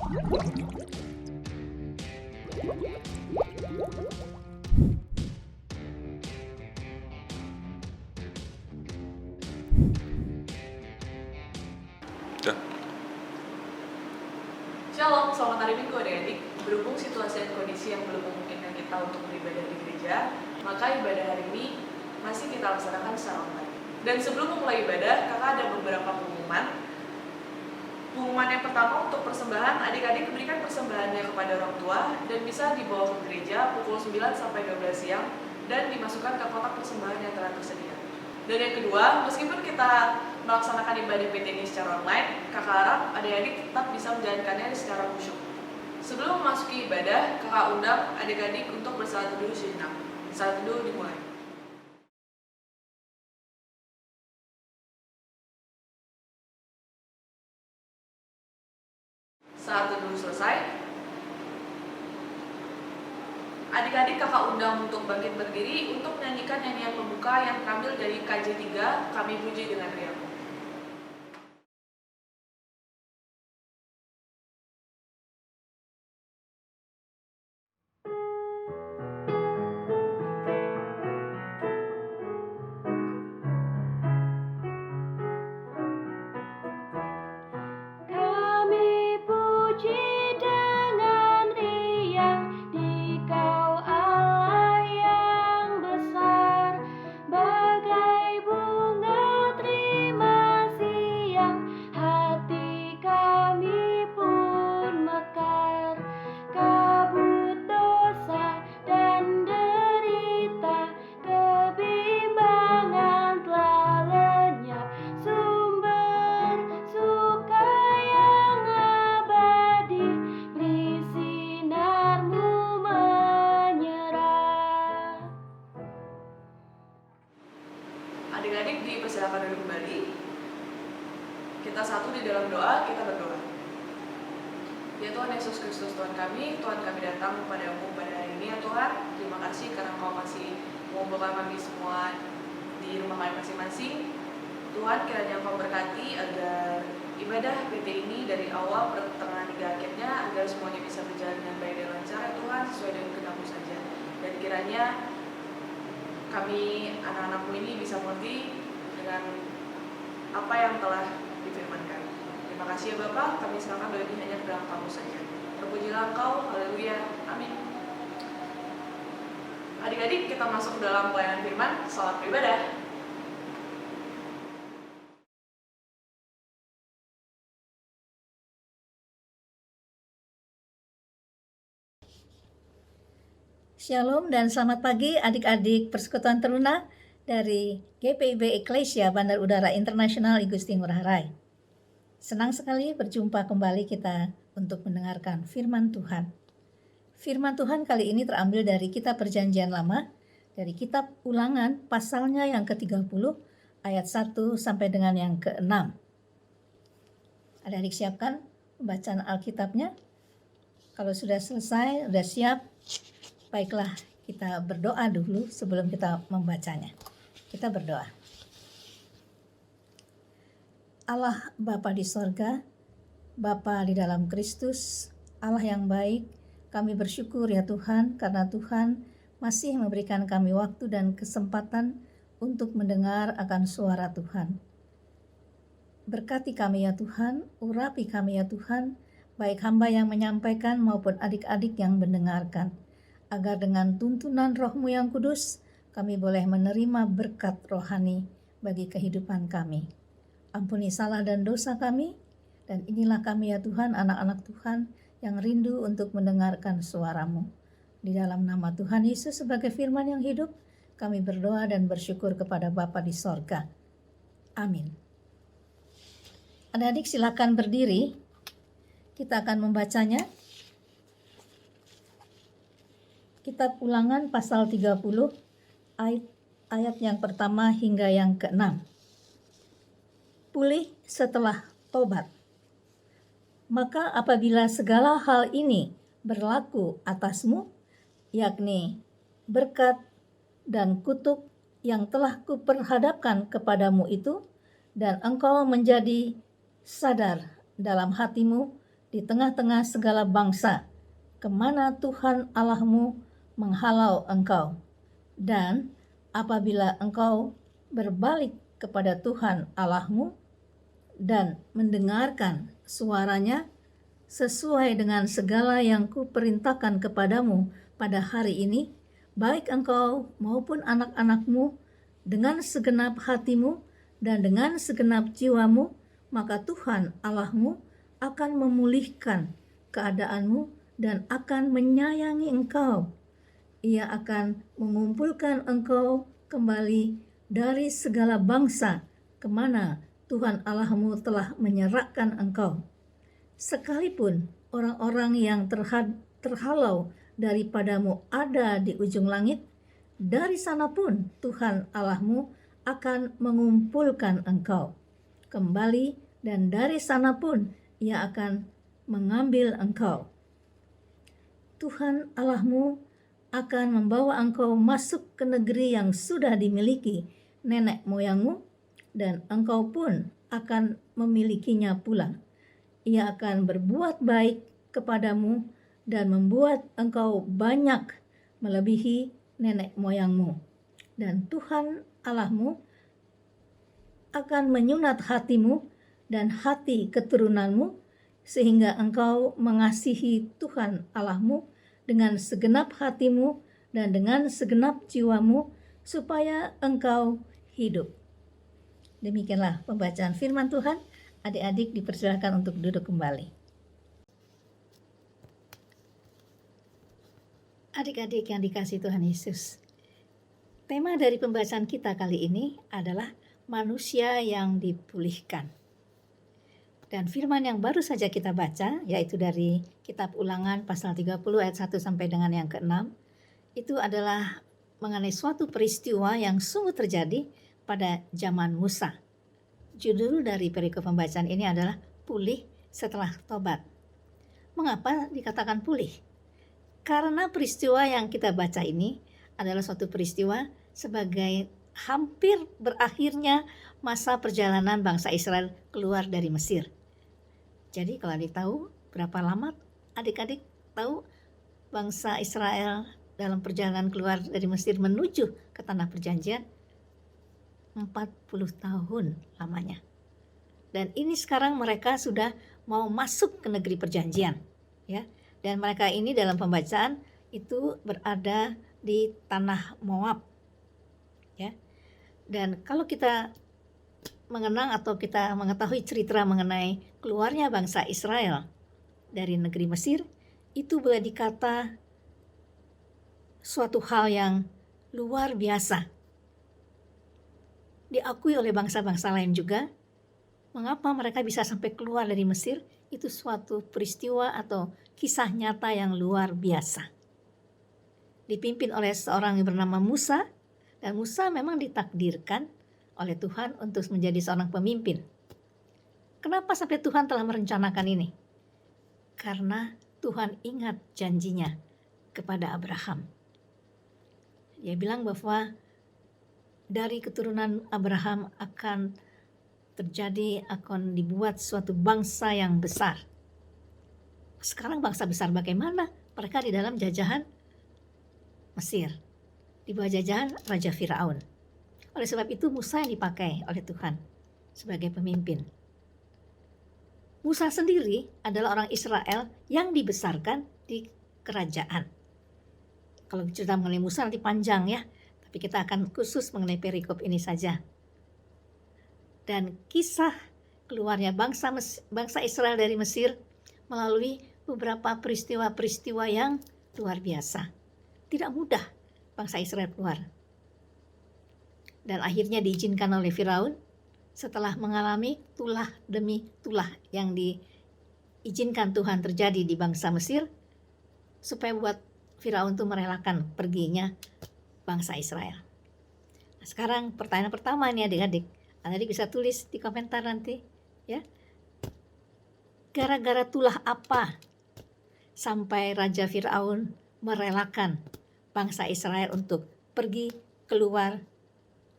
Shalom, selamat hari Minggu adik-adik. Berhubung situasi dan kondisi yang belum memungkinkan kita untuk beribadah di gereja, maka ibadah hari ini masih kita laksanakan secara online. Dan sebelum memulai ibadah, kakak ada beberapa pengumuman. Pengumuman yang pertama untuk persembahan, adik-adik berikan persembahannya kepada orang tua dan bisa dibawa ke gereja pukul 9 sampai 12 siang dan dimasukkan ke kotak persembahan yang telah tersedia. Dan yang kedua, meskipun kita melaksanakan ibadah PT ini secara online, kakak harap adik-adik tetap bisa menjalankannya secara khusyuk. Sebelum memasuki ibadah, kakak undang adik-adik untuk bersalat teduh sejenak. Salat teduh dimulai. Saat teduh selesai, adik-adik kakak undang untuk bangkit berdiri untuk menyanyikan nyanyian pembuka yang terambil dari KJ3, Kami Puji dengan Riang. Adik-adik dipersilakan duduk kembali. Kita satu di dalam doa, kita berdoa. Ya Tuhan Yesus Kristus Tuhan kami datang kepadamu pada hari ini ya Tuhan. Terima kasih karena Engkau masih mengumpulkan kami semua di rumah kami masing-masing. Tuhan, kiranya Engkau berkati agar ibadah PT ini dari awal pertengahan hingga akhirnya agar semuanya bisa berjalan dengan baik dan lancar ya Tuhan, sesuai dengan kehendak-Mu saja. Dan kiranya kami anak-anak-Mu ini bisa mengerti dengan apa yang telah difirmankan. Terima kasih ya Bapa, kami serahkan doa ini hanya ke dalam Kamu saja. Terpujilah Engkau, haleluya, amin. Adik-adik, kita masuk ke dalam pelayanan firman, salat beribadah. Shalom dan selamat pagi adik-adik Persekutuan Teruna dari GPIB Eklesia Bandar Udara Internasional Igusti Ngurah Rai. Senang sekali berjumpa kembali kita untuk mendengarkan firman Tuhan. Firman Tuhan kali ini terambil dari kitab Perjanjian Lama, dari kitab Ulangan pasalnya yang ke-30 ayat 1 sampai dengan yang ke-6. Adik-adik siapkan pembacaan Alkitabnya. Kalau sudah selesai, sudah siap, baiklah, kita berdoa dulu sebelum kita membacanya. Kita berdoa. Allah Bapa di sorga, Bapa di dalam Kristus, Allah yang baik, kami bersyukur ya Tuhan karena Tuhan masih memberikan kami waktu dan kesempatan untuk mendengar akan suara Tuhan. Berkati kami ya Tuhan, urapi kami ya Tuhan, baik hamba yang menyampaikan maupun adik-adik yang mendengarkan, agar dengan tuntunan Roh-Mu yang kudus, kami boleh menerima berkat rohani bagi kehidupan kami. Ampuni salah dan dosa kami, dan inilah kami ya Tuhan, anak-anak Tuhan yang rindu untuk mendengarkan suara-Mu. Di dalam nama Tuhan Yesus sebagai firman yang hidup, kami berdoa dan bersyukur kepada Bapa di sorga. Amin. Adik-adik silakan berdiri. Kita akan membacanya. Kitab Ulangan pasal 30 ayat yang pertama hingga yang ke-6. Pulih setelah tobat. Maka apabila segala hal ini berlaku atasmu, yakni berkat dan kutuk yang telah kuperhadapkan kepadamu itu, dan engkau menjadi sadar dalam hatimu di tengah-tengah segala bangsa, kemana Tuhan Allahmu menghalau engkau. Dan apabila engkau berbalik kepada Tuhan Allahmu dan mendengarkan suaranya sesuai dengan segala yang kuperintahkan kepadamu pada hari ini, baik engkau maupun anak-anakmu, dengan segenap hatimu dan dengan segenap jiwamu, maka Tuhan Allahmu akan memulihkan keadaanmu dan akan menyayangi engkau. Ia akan mengumpulkan engkau kembali dari segala bangsa kemana Tuhan Allahmu telah menyerahkan engkau. Sekalipun orang-orang yang terhalau daripadamu ada di ujung langit, dari sana pun Tuhan Allahmu akan mengumpulkan engkau kembali, dan dari sana pun Ia akan mengambil engkau. Tuhan Allahmu akan membawa engkau masuk ke negeri yang sudah dimiliki nenek moyangmu, dan engkau pun akan memilikinya pula. Ia akan berbuat baik kepadamu dan membuat engkau banyak melebihi nenek moyangmu. Dan Tuhan Allahmu akan menyunat hatimu dan hati keturunanmu, sehingga engkau mengasihi Tuhan Allahmu dengan segenap hatimu dan dengan segenap jiwamu, supaya engkau hidup. Demikianlah pembacaan firman Tuhan. Adik-adik dipersilakan untuk duduk kembali. Adik-adik yang dikasihi Tuhan Yesus, tema dari pembacaan kita kali ini adalah manusia yang dipulihkan. Dan firman yang baru saja kita baca, yaitu dari kitab Ulangan pasal 30 ayat 1 sampai dengan yang ke-6, itu adalah mengenai suatu peristiwa yang sungguh terjadi pada zaman Musa. Judul dari perikop pembacaan ini adalah Pulih Setelah Tobat. Mengapa dikatakan pulih? Karena peristiwa yang kita baca ini adalah suatu peristiwa sebagai hampir berakhirnya masa perjalanan bangsa Israel keluar dari Mesir. Jadi kalau adik tahu berapa lama adik-adik tahu bangsa Israel dalam perjalanan keluar dari Mesir menuju ke tanah perjanjian? 40 tahun lamanya. Dan ini sekarang mereka sudah mau masuk ke negeri perjanjian, ya. Dan mereka ini dalam pembacaan itu berada di tanah Moab, ya. Dan kalau kita mengenang atau kita mengetahui cerita mengenai keluarnya bangsa Israel dari negeri Mesir, itu boleh dikata suatu hal yang luar biasa. Diakui oleh bangsa-bangsa lain juga. Mengapa mereka bisa sampai keluar dari Mesir? Itu suatu peristiwa atau kisah nyata yang luar biasa. Dipimpin oleh seorang yang bernama Musa, dan Musa memang ditakdirkan oleh Tuhan untuk menjadi seorang pemimpin. Kenapa sampai Tuhan telah merencanakan ini? Karena Tuhan ingat janjinya kepada Abraham. Dia bilang bahwa dari keturunan Abraham akan dibuat suatu bangsa yang besar. Sekarang bangsa besar bagaimana? Mereka di dalam jajahan Mesir, di bawah jajahan Raja Firaun. Oleh sebab itu Musa yang dipakai oleh Tuhan sebagai pemimpin. Musa sendiri adalah orang Israel yang dibesarkan di kerajaan. Kalau cerita mengenai Musa nanti panjang ya, tapi kita akan khusus mengenai perikop ini saja. Dan kisah keluarnya bangsa Israel dari Mesir melalui beberapa peristiwa-peristiwa yang luar biasa. Tidak mudah bangsa Israel keluar. Dan akhirnya diizinkan oleh Firaun setelah mengalami tulah demi tulah yang diizinkan Tuhan terjadi di bangsa Mesir, supaya buat Firaun itu merelakan perginya bangsa Israel. Nah, sekarang pertanyaan pertama nih adik-adik. Adik bisa tulis di komentar nanti ya. Gara-gara tulah apa sampai Raja Firaun merelakan bangsa Israel untuk pergi keluar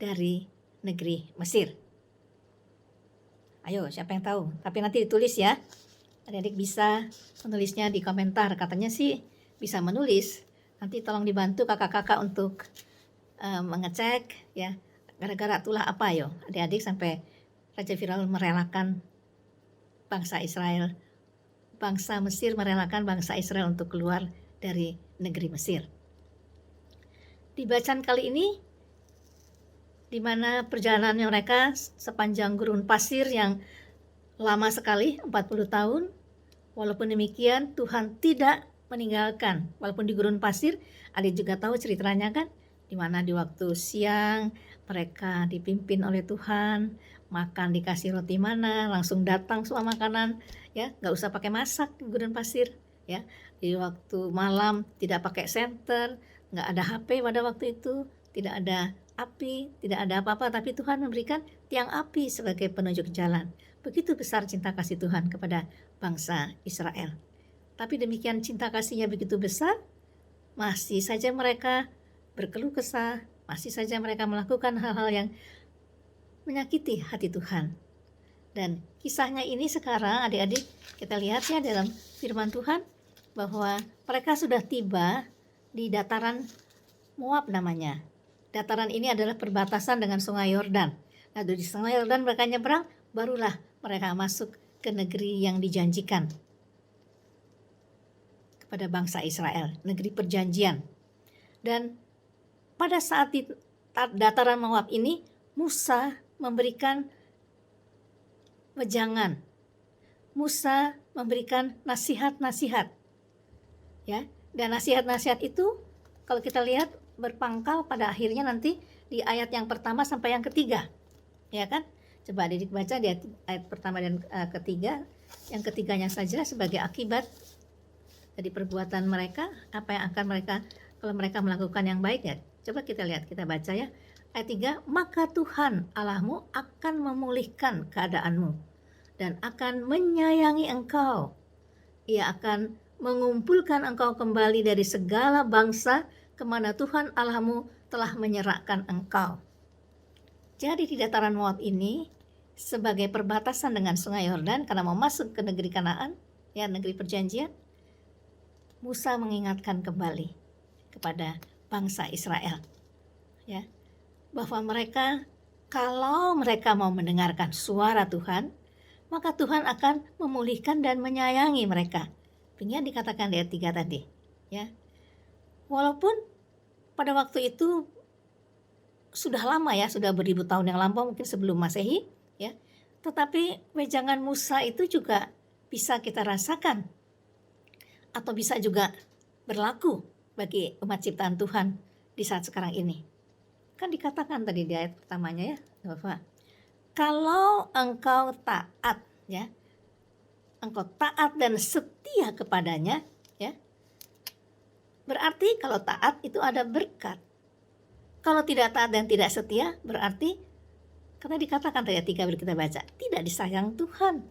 dari negeri Mesir? Ayo, siapa yang tahu? Tapi nanti ditulis ya. Adik-adik bisa menulisnya di komentar. Katanya sih bisa menulis. Nanti tolong dibantu kakak-kakak untuk mengecek ya. Gara-gara itulah apa yo? Adik-adik sampai Raja Firaun merelakan bangsa Israel, bangsa Mesir merelakan bangsa Israel untuk keluar dari negeri Mesir. Di bacaan kali ini, di mana perjalanannya mereka sepanjang gurun pasir yang lama sekali, 40 tahun, walaupun demikian Tuhan tidak meninggalkan. Walaupun di gurun pasir, adik juga tahu ceritanya kan, di mana di waktu siang mereka dipimpin oleh Tuhan, makan dikasih roti mana, langsung datang semua makanan, ya nggak usah pakai masak di gurun pasir, ya. Di waktu malam tidak pakai senter, nggak ada HP pada waktu itu, tidak ada api, tidak ada apa-apa, tapi Tuhan memberikan tiang api sebagai penunjuk jalan. Begitu besar cinta kasih Tuhan kepada bangsa Israel. Tapi demikian cinta kasihnya begitu besar, masih saja mereka berkeluh kesah, masih saja mereka melakukan hal-hal yang menyakiti hati Tuhan. Dan kisahnya ini sekarang adik-adik kita lihat ya dalam firman Tuhan bahwa mereka sudah tiba di dataran Moab namanya. Dataran ini adalah perbatasan dengan sungai Yordan. Nah, dari sungai Yordan mereka nyebrang, barulah mereka masuk ke negeri yang dijanjikan kepada bangsa Israel, negeri perjanjian. Dan pada saat di dataran Moab ini, Musa memberikan wejangan. Musa memberikan nasihat-nasihat. Ya, dan nasihat-nasihat itu kalau kita lihat berpangkal pada akhirnya nanti di ayat yang pertama sampai yang ketiga. Ya kan? Coba adik baca di ayat pertama dan ketiga. Yang ketiganya saja sebagai akibat dari perbuatan mereka, apa yang akan mereka kalau mereka melakukan yang baik ya. Coba kita lihat, kita baca ya. Ayat 3, maka Tuhan Allahmu akan memulihkan keadaanmu dan akan menyayangi engkau. Ia akan mengumpulkan engkau kembali dari segala bangsa kemana Tuhan Allahmu telah menyerahkan engkau. Jadi di dataran Moab ini sebagai perbatasan dengan sungai Yordan karena mau masuk ke negeri Kanaan, ya negeri perjanjian, Musa mengingatkan kembali kepada bangsa Israel, ya, bahwa mereka kalau mereka mau mendengarkan suara Tuhan, maka Tuhan akan memulihkan dan menyayangi mereka. Ini dikatakan di ayat 3 tadi, ya. Walaupun pada waktu itu sudah lama ya, sudah beribu tahun yang lampau mungkin sebelum Masehi, ya. Tetapi wejangan Musa itu juga bisa kita rasakan atau bisa juga berlaku bagi umat ciptaan Tuhan di saat sekarang ini. Kan dikatakan tadi di ayat pertamanya ya, bahwa kalau engkau taat, ya, engkau taat dan setia kepadanya, ya, berarti kalau taat itu ada berkat. Kalau tidak taat dan tidak setia, berarti karena dikatakan tadi ayat 3 kita baca, tidak disayang Tuhan.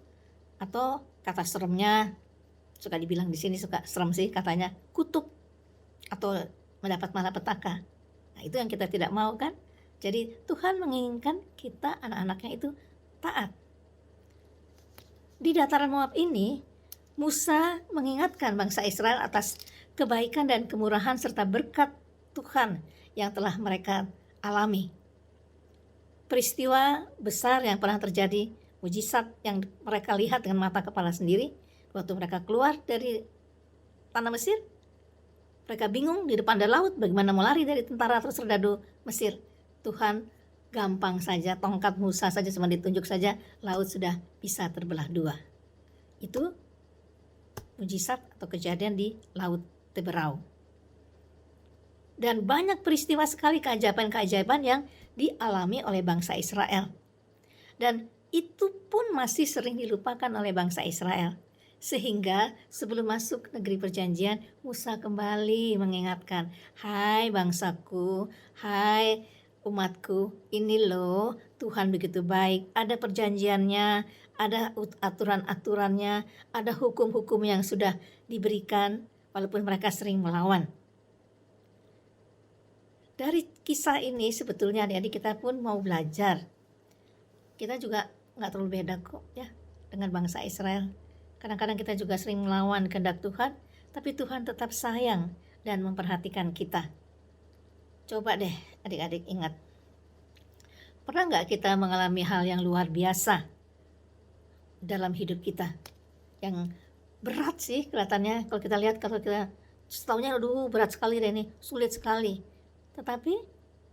Atau kata seremnya, suka dibilang di sini suka serem sih katanya, kutuk atau mendapat malapetaka. Nah, itu yang kita tidak mau kan? Jadi Tuhan menginginkan kita anak-anaknya itu taat. Di dataran Moab ini, Musa mengingatkan bangsa Israel atas kebaikan dan kemurahan serta berkat Tuhan yang telah mereka alami. Peristiwa besar yang pernah terjadi, mujizat yang mereka lihat dengan mata kepala sendiri, waktu mereka keluar dari tanah Mesir, mereka bingung di depan ada laut, bagaimana mau lari dari tentara atau serdadu Mesir. Tuhan gampang saja, tongkat Musa saja cuma ditunjuk saja, laut sudah bisa terbelah dua. Itu mujizat atau kejadian di Laut Teberau. Dan banyak peristiwa sekali keajaiban-keajaiban yang dialami oleh bangsa Israel. Dan itu pun masih sering dilupakan oleh bangsa Israel. Sehingga sebelum masuk negeri perjanjian, Musa kembali mengingatkan, hai bangsaku, hai umatku, ini loh Tuhan begitu baik, ada perjanjiannya, ada aturan-aturannya, ada hukum-hukum yang sudah diberikan walaupun mereka sering melawan. Dari kisah ini sebetulnya adik-adik kita pun mau belajar. Kita juga nggak terlalu beda kok ya dengan bangsa Israel. Kadang-kadang kita juga sering melawan kehendak Tuhan, tapi Tuhan tetap sayang dan memperhatikan kita. Coba deh adik-adik ingat, pernah nggak kita mengalami hal yang luar biasa dalam hidup kita? Yang berat sih kelihatannya, kalau kita lihat, kalau kita setaunya aduh berat sekali deh ini, sulit sekali. Tetapi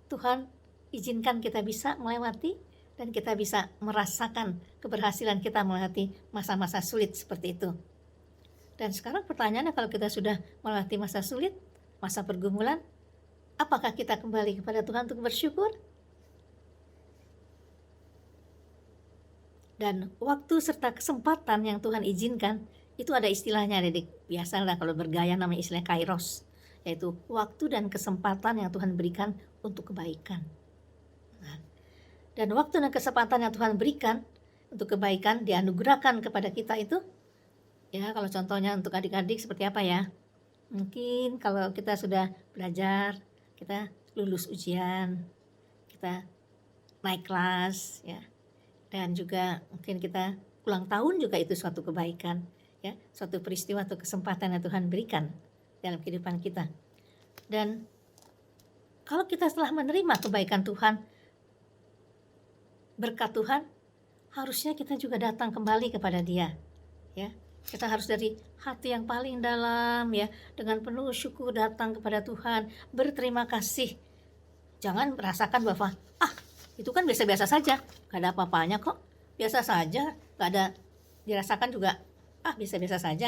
Tuhan izinkan kita bisa melewati dan kita bisa merasakan keberhasilan kita melewati masa-masa sulit seperti itu. Dan sekarang pertanyaannya, kalau kita sudah melewati masa sulit, masa pergumulan, apakah kita kembali kepada Tuhan untuk bersyukur? Dan waktu serta kesempatan yang Tuhan izinkan, itu ada istilahnya adik. Biasalah kalau bergaya namanya istilah kairos, yaitu waktu dan kesempatan yang Tuhan berikan untuk kebaikan. Dan waktu dan kesempatan yang Tuhan berikan untuk kebaikan dianugerahkan kepada kita itu, ya kalau contohnya untuk adik-adik seperti apa ya? Mungkin kalau kita sudah belajar, kita lulus ujian, kita naik kelas, ya. Dan juga mungkin kita ulang tahun juga itu suatu kebaikan, ya, suatu peristiwa atau kesempatan yang Tuhan berikan dalam kehidupan kita. Dan kalau kita setelah menerima kebaikan Tuhan, berkat Tuhan, harusnya kita juga datang kembali kepada Dia, ya. Kita harus dari hati yang paling dalam, ya, dengan penuh syukur datang kepada Tuhan, berterima kasih. Jangan merasakan bahwa itu kan biasa-biasa saja, gak ada apa-apanya kok, biasa saja, gak ada, dirasakan juga biasa-biasa saja,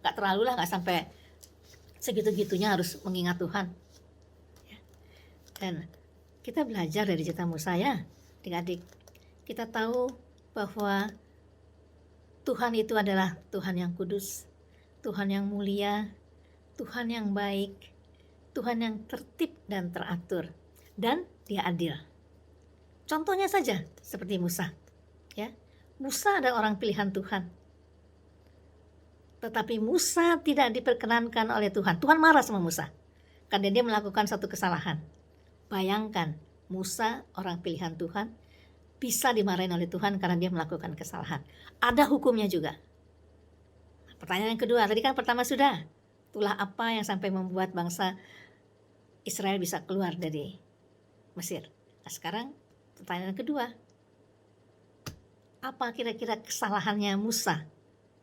gak terlalu lah, gak sampai segitu-gitunya harus mengingat Tuhan, ya. Dan kita belajar dari cerita Musa, ya adik-adik. Kita tahu bahwa Tuhan itu adalah Tuhan yang kudus, Tuhan yang mulia, Tuhan yang baik, Tuhan yang tertib dan teratur, dan Dia adil. Contohnya saja seperti Musa, ya. Musa adalah orang pilihan Tuhan, tetapi Musa tidak diperkenankan oleh Tuhan. Tuhan marah sama Musa karena dia melakukan satu kesalahan. Bayangkan, Musa orang pilihan Tuhan bisa dimarahin oleh Tuhan karena dia melakukan kesalahan. Ada hukumnya juga. Pertanyaan yang kedua, tadi kan pertama sudah, itulah apa yang sampai membuat bangsa Israel bisa keluar dari Mesir. Nah sekarang pertanyaan kedua, apa kira-kira kesalahannya Musa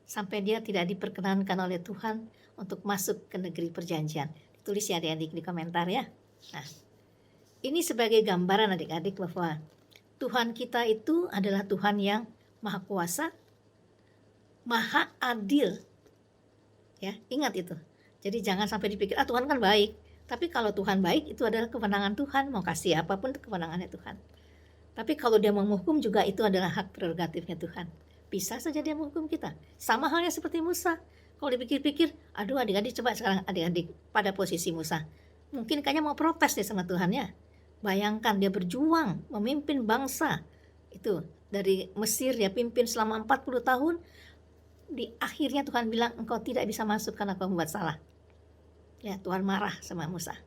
sampai dia tidak diperkenankan oleh Tuhan untuk masuk ke negeri perjanjian? Tulis ya adik-adik di komentar, ya. Nah, ini sebagai gambaran adik-adik bahwa Tuhan kita itu adalah Tuhan yang maha kuasa, maha adil, ya, ingat itu. Jadi jangan sampai dipikir Tuhan kan baik, tapi kalau Tuhan baik itu adalah kewenangan Tuhan, mau kasih apapun itu kewenangannya Tuhan. Tapi kalau dia menghukum juga itu adalah hak prerogatifnya Tuhan. Bisa saja dia menghukum kita. Sama halnya seperti Musa. Kalau dipikir-pikir, adik-adik coba sekarang adik-adik pada posisi Musa. Mungkin kayaknya mau protes deh sama Tuhan, ya. Bayangkan dia berjuang memimpin bangsa itu dari Mesir, dia pimpin selama 40 tahun. Di akhirnya Tuhan bilang, engkau tidak bisa masuk karena kau membuat salah. Ya, Tuhan marah sama Musa.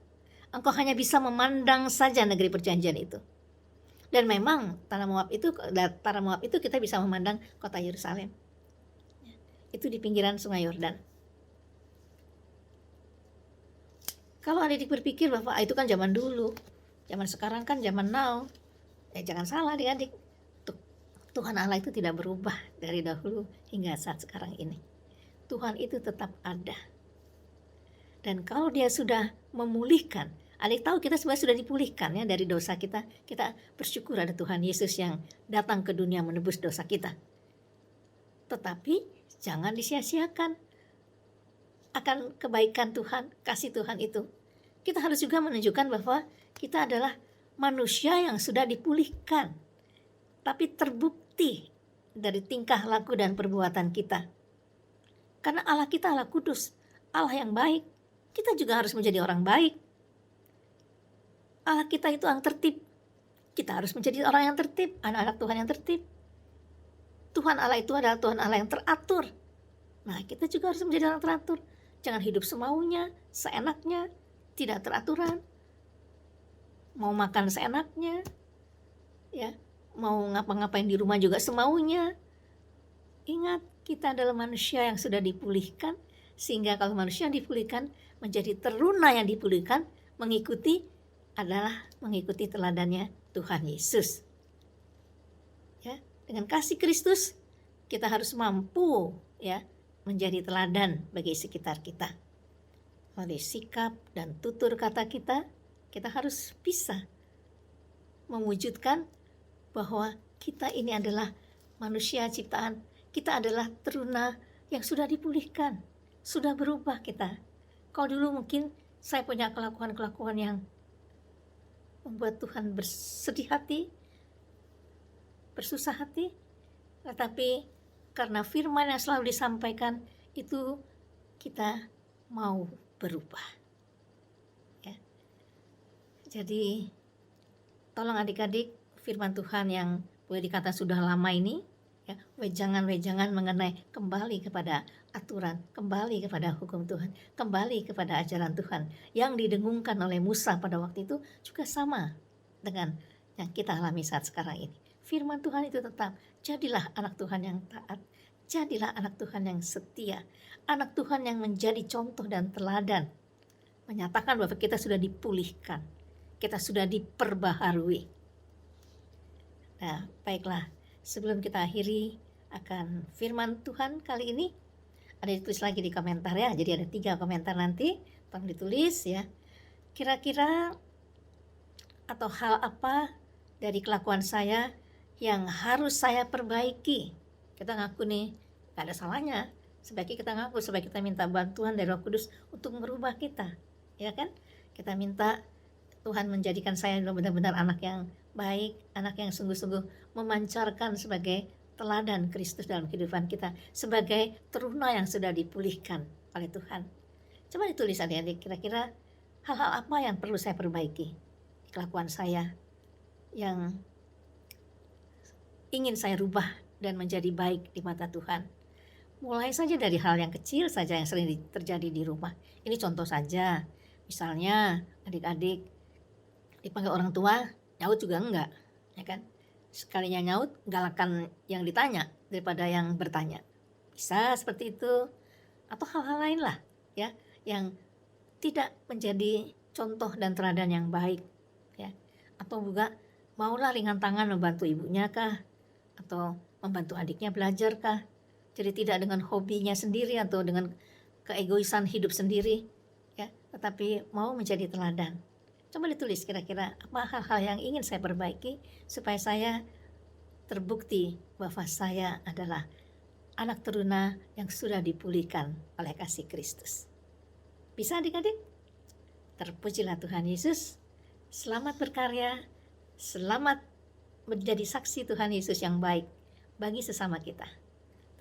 Engkau hanya bisa memandang saja negeri perjanjian itu. Dan memang tanah Moab itu kita bisa memandang kota Yerusalem. Itu di pinggiran Sungai Yordan. Kalau adik berpikir bahwa itu kan zaman dulu, zaman sekarang kan zaman now, jangan salah adik-adik. Tuhan Allah itu tidak berubah dari dahulu hingga saat sekarang ini. Tuhan itu tetap ada. Dan kalau dia sudah memulihkan, adik tahu kita sebenarnya sudah dipulihkan, ya, dari dosa kita. Kita bersyukur ada Tuhan Yesus yang datang ke dunia menebus dosa kita. Tetapi jangan disia-siakan akan kebaikan Tuhan, kasih Tuhan itu. Kita harus juga menunjukkan bahwa kita adalah manusia yang sudah dipulihkan, tapi terbukti dari tingkah laku dan perbuatan kita. Karena Allah kita Allah kudus, Allah yang baik, kita juga harus menjadi orang baik. Allah kita itu yang tertib, kita harus menjadi orang yang tertib, anak-anak Tuhan yang tertib. Tuhan Allah itu adalah Tuhan Allah yang teratur. Nah, kita juga harus menjadi orang teratur. Jangan hidup semaunya, seenaknya, tidak teraturan. Mau makan seenaknya, ya, mau ngapa-ngapain di rumah juga semaunya. Ingat, kita adalah manusia yang sudah dipulihkan, sehingga kalau manusia yang dipulihkan menjadi teruna yang dipulihkan, mengikuti teladannya Tuhan Yesus. Ya, dengan kasih Kristus kita harus mampu ya menjadi teladan bagi sekitar kita. Melalui sikap dan tutur kata kita harus bisa mewujudkan bahwa kita ini adalah manusia ciptaan, kita adalah teruna yang sudah dipulihkan, sudah berubah kita. Kalau dulu mungkin saya punya kelakuan-kelakuan yang membuat Tuhan bersedih hati, bersusah hati, tetapi karena firman yang selalu disampaikan itu kita mau berubah. Ya. Jadi tolong adik-adik, firman Tuhan yang boleh dikata sudah lama ini, ya, wejangan-wejangan mengenai kembali kepada aturan, kembali kepada hukum Tuhan, kembali kepada ajaran Tuhan yang didengungkan oleh Musa pada waktu itu juga sama dengan yang kita alami saat sekarang ini. Firman Tuhan itu tetap, jadilah anak Tuhan yang taat, jadilah anak Tuhan yang setia, anak Tuhan yang menjadi contoh dan teladan, menyatakan bahwa kita sudah dipulihkan, kita sudah diperbaharui. Nah, baiklah, sebelum kita akhiri akan firman Tuhan kali ini, ada ditulis lagi di komentar ya, jadi ada 3 komentar nanti, tolong ditulis ya. Kira-kira atau hal apa dari kelakuan saya yang harus saya perbaiki? Kita ngaku nih, gak ada salahnya. Sebaiknya kita ngaku, sebaiknya kita minta bantuan dari Roh Kudus untuk merubah kita, ya kan? Kita minta Tuhan menjadikan saya benar-benar anak yang baik, anak yang sungguh-sungguh memancarkan sebagai teladan Kristus dalam kehidupan kita, sebagai teruna yang sudah dipulihkan oleh Tuhan. Coba ditulis adik-adik, kira-kira hal-hal apa yang perlu saya perbaiki di kelakuan saya yang ingin saya rubah dan menjadi baik di mata Tuhan. Mulai saja dari hal yang kecil saja yang sering terjadi di rumah. Ini contoh saja, misalnya adik-adik dipanggil orang tua, nyaut juga enggak, ya kan? Sekalinya nyaut, galakan yang ditanya daripada yang bertanya. Bisa seperti itu, atau hal-hal lain lah, ya, yang tidak menjadi contoh dan teladan yang baik, ya. Atau juga maulah ringan tangan membantu ibunya kah, atau membantu adiknya belajar kah? Jadi tidak dengan hobinya sendiri atau dengan keegoisan hidup sendiri, ya, tetapi mau menjadi teladan. Coba ditulis kira-kira apa hal-hal yang ingin saya perbaiki supaya saya terbukti bahwa saya adalah anak teruna yang sudah dipulihkan oleh kasih Kristus. Bisa adik-adik? Terpujilah Tuhan Yesus. Selamat berkarya, selamat menjadi saksi Tuhan Yesus yang baik bagi sesama kita.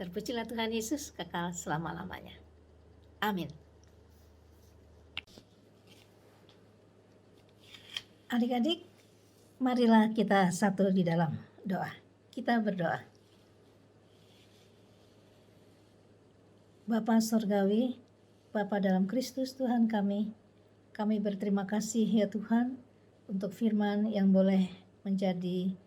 Terpujilah Tuhan Yesus kekal selama-lamanya. Amin. Adik-adik, marilah kita satu di dalam doa. Kita berdoa. Bapa Surgawi, Bapa dalam Kristus Tuhan kami berterima kasih ya Tuhan untuk firman yang boleh menjadi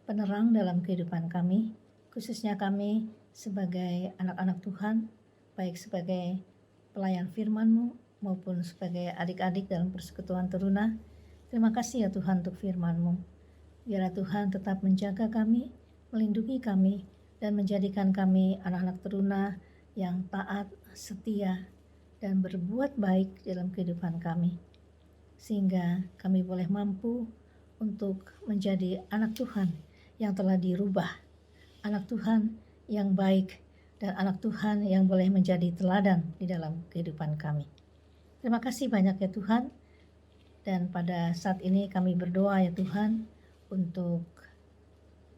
penerang dalam kehidupan kami, khususnya kami sebagai anak-anak Tuhan, baik sebagai pelayan firman-Mu maupun sebagai adik-adik dalam persekutuan teruna. Terima kasih ya Tuhan untuk firman-Mu. Biarlah Tuhan tetap menjaga kami, melindungi kami, dan menjadikan kami anak-anak teruna yang taat, setia, dan berbuat baik dalam kehidupan kami. Sehingga kami boleh mampu untuk menjadi anak Tuhan yang telah dirubah, anak Tuhan yang baik, dan anak Tuhan yang boleh menjadi teladan di dalam kehidupan kami. Terima kasih banyak ya Tuhan. Dan pada saat ini kami berdoa ya Tuhan untuk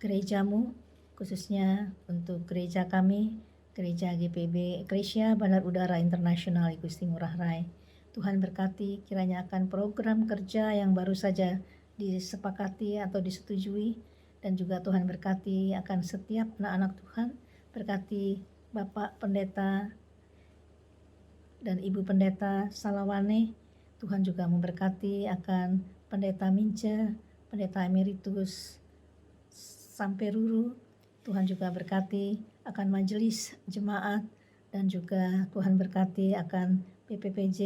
gereja-Mu, khususnya untuk gereja kami, Gereja GPB Eklesia Bandar Udara Internasional Igusti Ngurah Rai. Tuhan berkati kiranya akan program kerja yang baru saja disepakati atau disetujui, dan juga Tuhan berkati akan setiap anak-anak Tuhan, berkati Bapak Pendeta dan Ibu Pendeta Salawane. Tuhan juga memberkati akan Pendeta Mince, Pendeta Emeritus Samperuru. Tuhan juga berkati akan majelis jemaat, dan juga Tuhan berkati akan PPPJ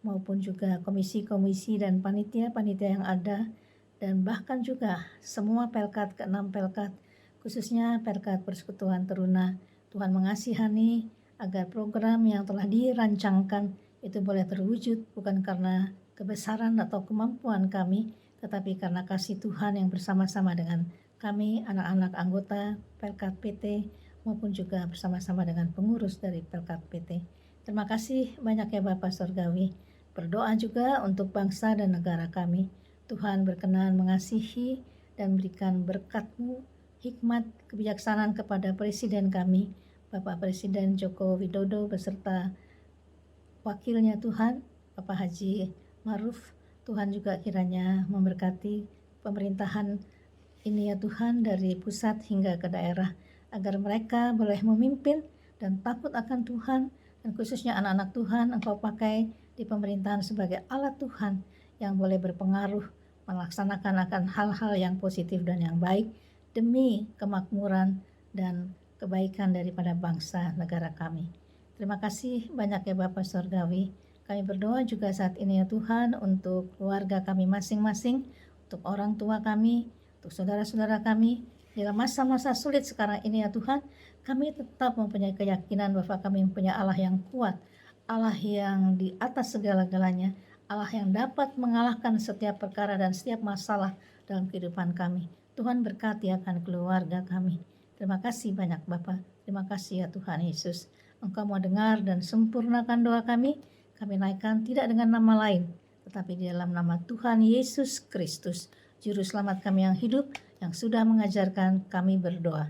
maupun juga komisi-komisi dan panitia-panitia yang ada, dan bahkan juga semua pelkat ke-6 pelkat, khususnya pelkat Persekutuan Teruna. Tuhan mengasihani agar program yang telah dirancangkan itu boleh terwujud bukan karena kebesaran atau kemampuan kami, tetapi karena kasih Tuhan yang bersama-sama dengan kami, anak-anak anggota pelkat PT, maupun juga bersama-sama dengan pengurus dari pelkat PT. Terima kasih banyak ya Bapak Surgawi. Berdoa juga untuk bangsa dan negara kami. Tuhan berkenan mengasihi dan berikan berkat-Mu, hikmat, kebijaksanaan kepada Presiden kami, Bapak Presiden Joko Widodo beserta wakilnya Tuhan, Bapak Haji Maruf. Tuhan juga kiranya memberkati pemerintahan ini ya Tuhan, dari pusat hingga ke daerah, agar mereka boleh memimpin dan takut akan Tuhan, dan khususnya anak-anak Tuhan Engkau pakai di pemerintahan sebagai alat Tuhan yang boleh berpengaruh melaksanakan akan hal-hal yang positif dan yang baik demi kemakmuran dan kebaikan daripada bangsa negara kami. Terima kasih banyak ya Bapak Surgawi. Kami berdoa juga saat ini ya Tuhan untuk keluarga kami masing-masing, untuk orang tua kami, untuk saudara-saudara kami dalam masa-masa sulit sekarang ini ya Tuhan. Kami tetap mempunyai keyakinan bahwa kami mempunyai Allah yang kuat, Allah yang di atas segala-galanya, Allah yang dapat mengalahkan setiap perkara dan setiap masalah dalam kehidupan kami. Tuhan berkati akan keluarga kami. Terima kasih banyak Bapa. Terima kasih ya Tuhan Yesus. Engkau mau dengar dan sempurnakan doa kami. Kami naikkan tidak dengan nama lain, tetapi di dalam nama Tuhan Yesus Kristus, Juru Selamat kami yang hidup, yang sudah mengajarkan kami berdoa.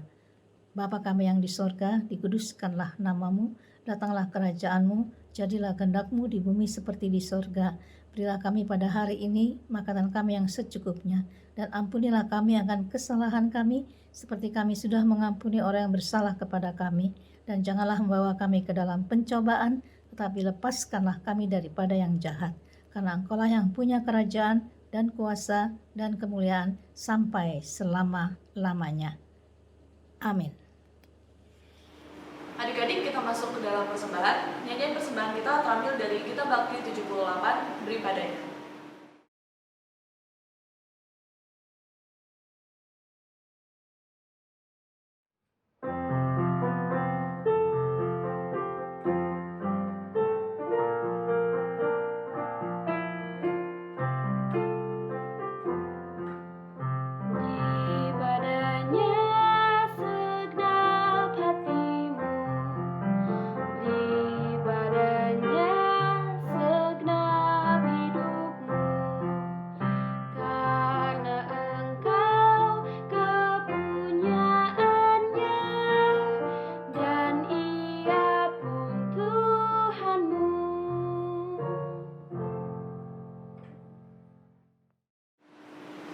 Bapa kami yang di sorga, dikuduskanlah namamu, datanglah kerajaanmu, jadilah kehendak-Mu di bumi seperti di sorga. Berilah kami pada hari ini makanan kami yang secukupnya, dan ampunilah kami akan kesalahan kami, seperti kami sudah mengampuni orang yang bersalah kepada kami. Dan janganlah membawa kami ke dalam pencobaan, tetapi lepaskanlah kami daripada yang jahat. Karena Engkaulah yang punya kerajaan dan kuasa dan kemuliaan sampai selama-lamanya. Amin. Adik-adik, kita masuk ke dalam persembahan. Nyanyian persembahan kita terambil dari Kitab Bakti 78, Beri Padanya.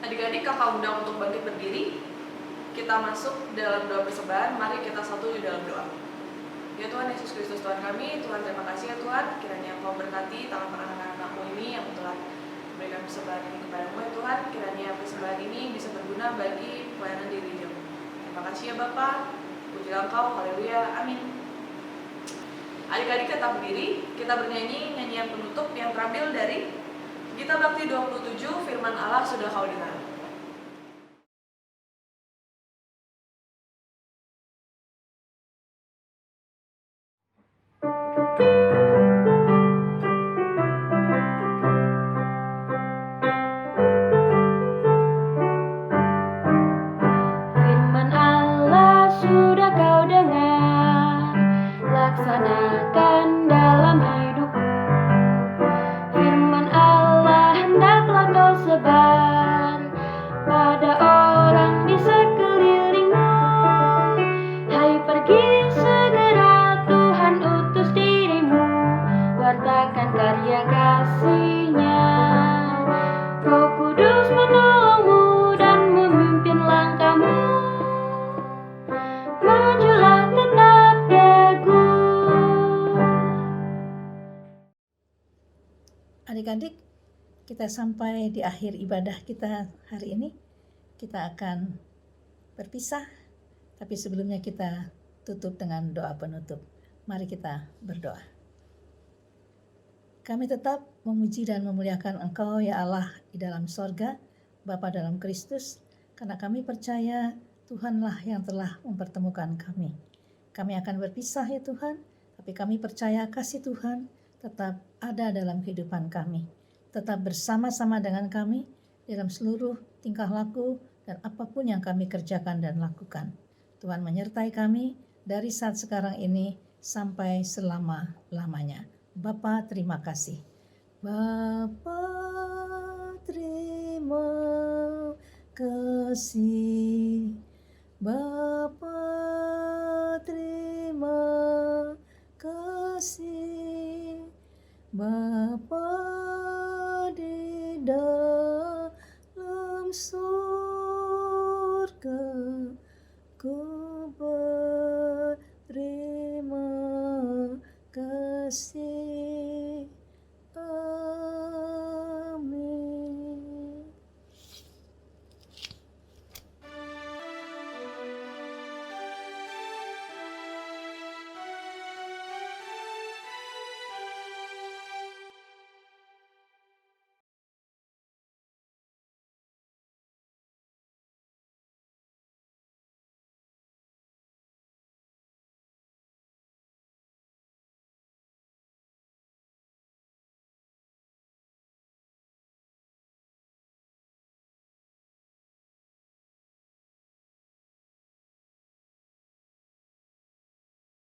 Adik-adik, kakak undang untuk bangkit berdiri. Kita masuk dalam doa persembahan. Mari kita satu di dalam doa. Ya Tuhan Yesus Kristus Tuhan kami, Tuhan terima kasih ya Tuhan, kiranya Engkau berkati tangan anak-anak-Mu ini yang telah memberikan persembahan ini kepada-Mu ya Tuhan. Kiranya persembahan ini bisa berguna bagi pelayanan di gereja-Mu. Terima kasih ya Bapa, pujilah Engkau, haleluya, amin. Adik-adik tetap berdiri, kita bernyanyi nyanyian penutup yang terambil dari Kitab Bakti 27, Firman Allah sudah kau dengar. Firman Allah sudah kau dengar, laksanakan dalam hidupmu. Firman Allah hendaklah kau sebar pada orang di sekelilingmu. Hai pergi segera, Tuhan utus dirimu, wartakan karya kasih-Nya. Roh Kudus menolongmu dan memimpin langkahmu. Majulah tetap teguh. Adik-adik, kita sampai di akhir ibadah kita hari ini. Kita akan berpisah, tapi sebelumnya kita tutup dengan doa penutup. Mari kita berdoa. Kami tetap memuji dan memuliakan Engkau ya Allah di dalam sorga, Bapa dalam Kristus, karena kami percaya Tuhanlah yang telah mempertemukan kami. Kami akan berpisah ya Tuhan, tapi kami percaya kasih Tuhan tetap ada dalam kehidupan kami. Tetap bersama-sama dengan kami dalam seluruh tingkah laku dan apapun yang kami kerjakan dan lakukan. Tuhan menyertai kami dari saat sekarang ini sampai selama-lamanya. Bapa, terima kasih. Bapa, terima kasih. Bapa, terima kasih. Bapa di dalam surga, ku berterima kasih.